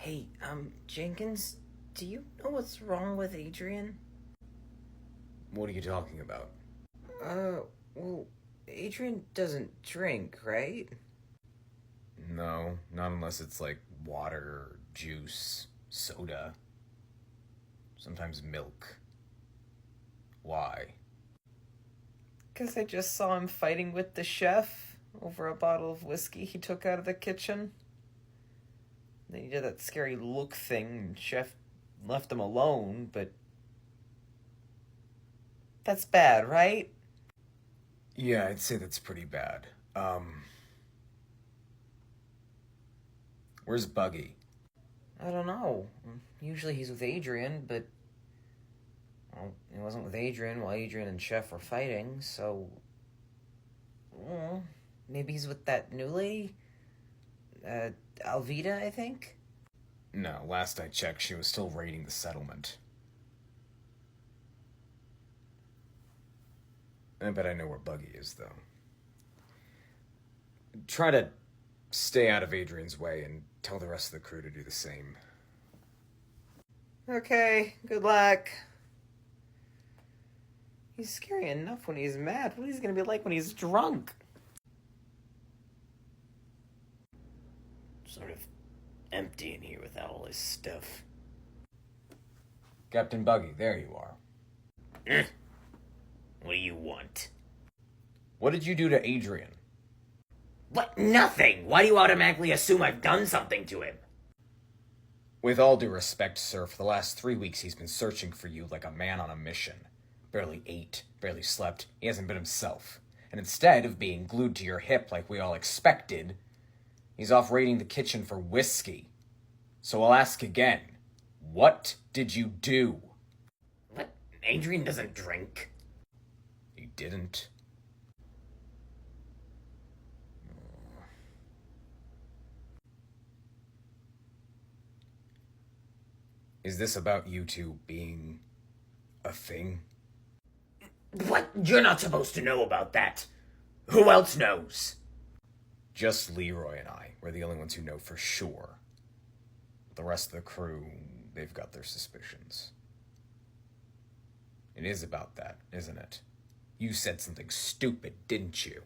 Hey, Jenkins, do you know what's wrong with Adrian? What are you talking about? Well, Adrian doesn't drink, right? No, not unless it's like water, juice, soda, sometimes milk. Why? 'Cause I just saw him fighting with the chef over a bottle of whiskey he took out of the kitchen. Then he did that scary look thing, and chef left him alone, but that's bad, right? Yeah, I'd say that's pretty bad. Where's Buggy? I don't know. Usually he's with Adrian, but well, he wasn't with Adrian while Adrian and Chef were fighting, so well, maybe he's with that new lady? Alvita, I think? No, last I checked, she was still raiding the settlement. I bet I know where Buggy is, though. Try to stay out of Adrian's way and tell the rest of the crew to do the same. Okay, good luck. He's scary enough when he's mad. What is he gonna be like when he's drunk? Sort of empty in here without all his stuff. Captain Buggy, there you are. What do you want? What did you do to Adrian? What? Nothing! Why do you automatically assume I've done something to him? With all due respect, sir, for the last 3 weeks he's been searching for you like a man on a mission. Barely ate, barely slept, he hasn't been himself. And instead of being glued to your hip like we all expected, he's off raiding the kitchen for whiskey. So I'll ask again, what did you do? What? Adrian doesn't drink. He didn't. Is this about you two being a thing? What? You're not supposed to know about that. Who else knows? Just Leroy and I. We're the only ones who know for sure. The rest of the crew, they've got their suspicions. It is about that, isn't it? You said something stupid, didn't you?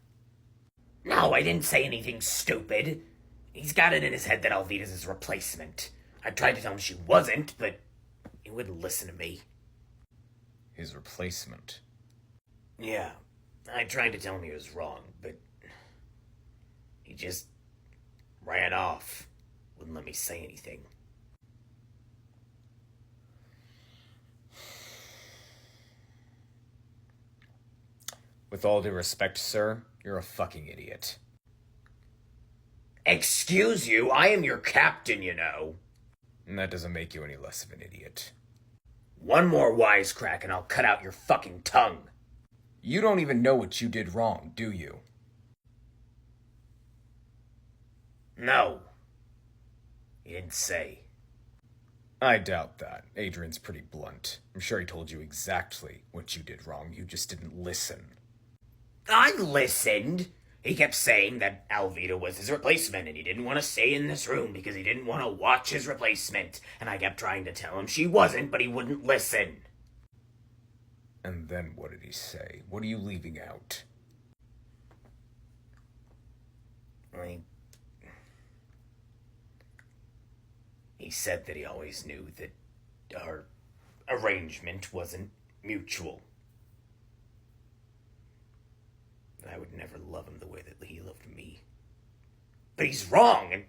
No, I didn't say anything stupid. He's got it in his head that Alvita's his replacement. I tried to tell him she wasn't, but he wouldn't listen to me. His replacement? Yeah, I tried to tell him he was wrong, but he just ran off. Wouldn't let me say anything. With all due respect, sir, you're a fucking idiot. Excuse you, I am your captain, you know. And that doesn't make you any less of an idiot. One more wisecrack and I'll cut out your fucking tongue. You don't even know what you did wrong, do you? No. He didn't say. I doubt that. Adrian's pretty blunt. I'm sure he told you exactly what you did wrong. You just didn't listen. I listened. He kept saying that Alvita was his replacement and he didn't want to stay in this room because he didn't want to watch his replacement. And I kept trying to tell him she wasn't, but he wouldn't listen. And then what did he say? What are you leaving out? He said that he always knew that our arrangement wasn't mutual. I would never love him the way that he loved me. But he's wrong, and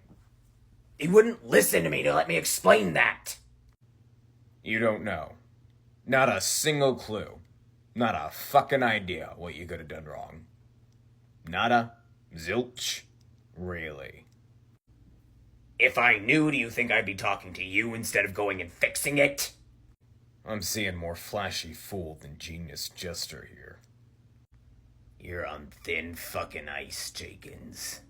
he wouldn't listen to me to let me explain that. You don't know. Not a single clue. Not a fucking idea what you could have done wrong. Nada. Zilch. Really. If I knew, do you think I'd be talking to you instead of going and fixing it? I'm seeing more flashy fool than genius jester here. You're on thin fucking ice, Jenkins.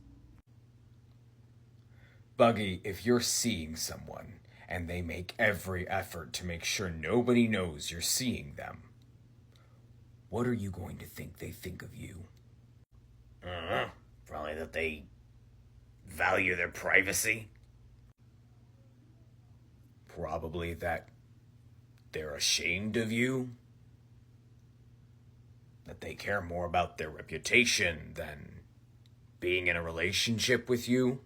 Buggy, if you're seeing someone, and they make every effort to make sure nobody knows you're seeing them, what are you going to think they think of you? Probably that they value their privacy. Probably that they're ashamed of you. That they care more about their reputation than being in a relationship with you.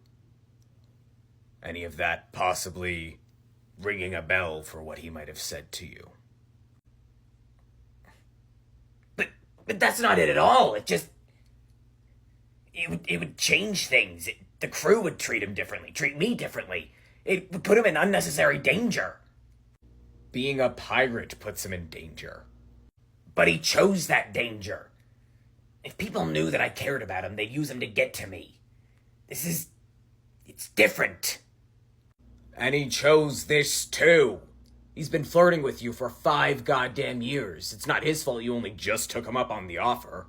Any of that possibly ringing a bell for what he might have said to you? But that's not it at all. It would change things. The crew would treat him differently, treat me differently. It would put him in unnecessary danger. Being a pirate puts him in danger. But he chose that danger. If people knew that I cared about him, they'd use him to get to me. It's different. And he chose this too. He's been flirting with you for 5 goddamn years. It's not his fault you only just took him up on the offer.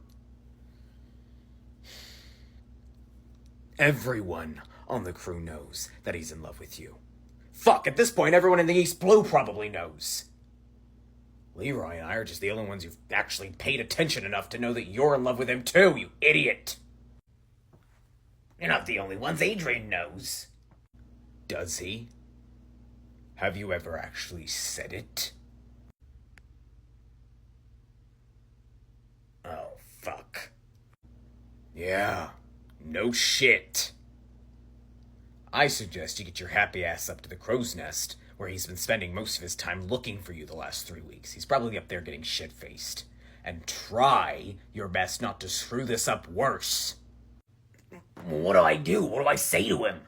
Everyone on the crew knows that he's in love with you. Fuck, at this point, everyone in the East Blue probably knows. Leroy and I are just the only ones who've actually paid attention enough to know that you're in love with him too, you idiot. You're not the only ones. Adrian knows. Does he? Have you ever actually said it? Oh, fuck. Yeah, no shit. I suggest you get your happy ass up to the crow's nest, where he's been spending most of his time looking for you the last 3 weeks. He's probably up there getting shit-faced. And try your best not to screw this up worse. What do I do? What do I say to him?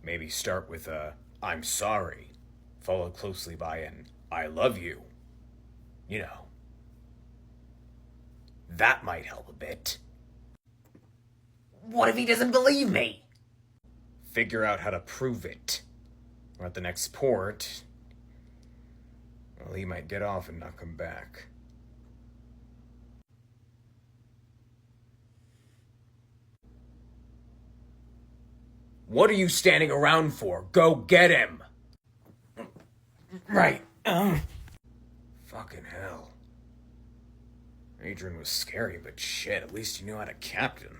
Maybe start with a "I'm sorry," followed closely by an "I love you." You know. That might help a bit. What if he doesn't believe me? Figure out how to prove it. Or at the next port, well, he might get off and not come back. What are you standing around for? Go get him! Right. Fucking hell. Adrian was scary, but shit, at least he knew how to captain.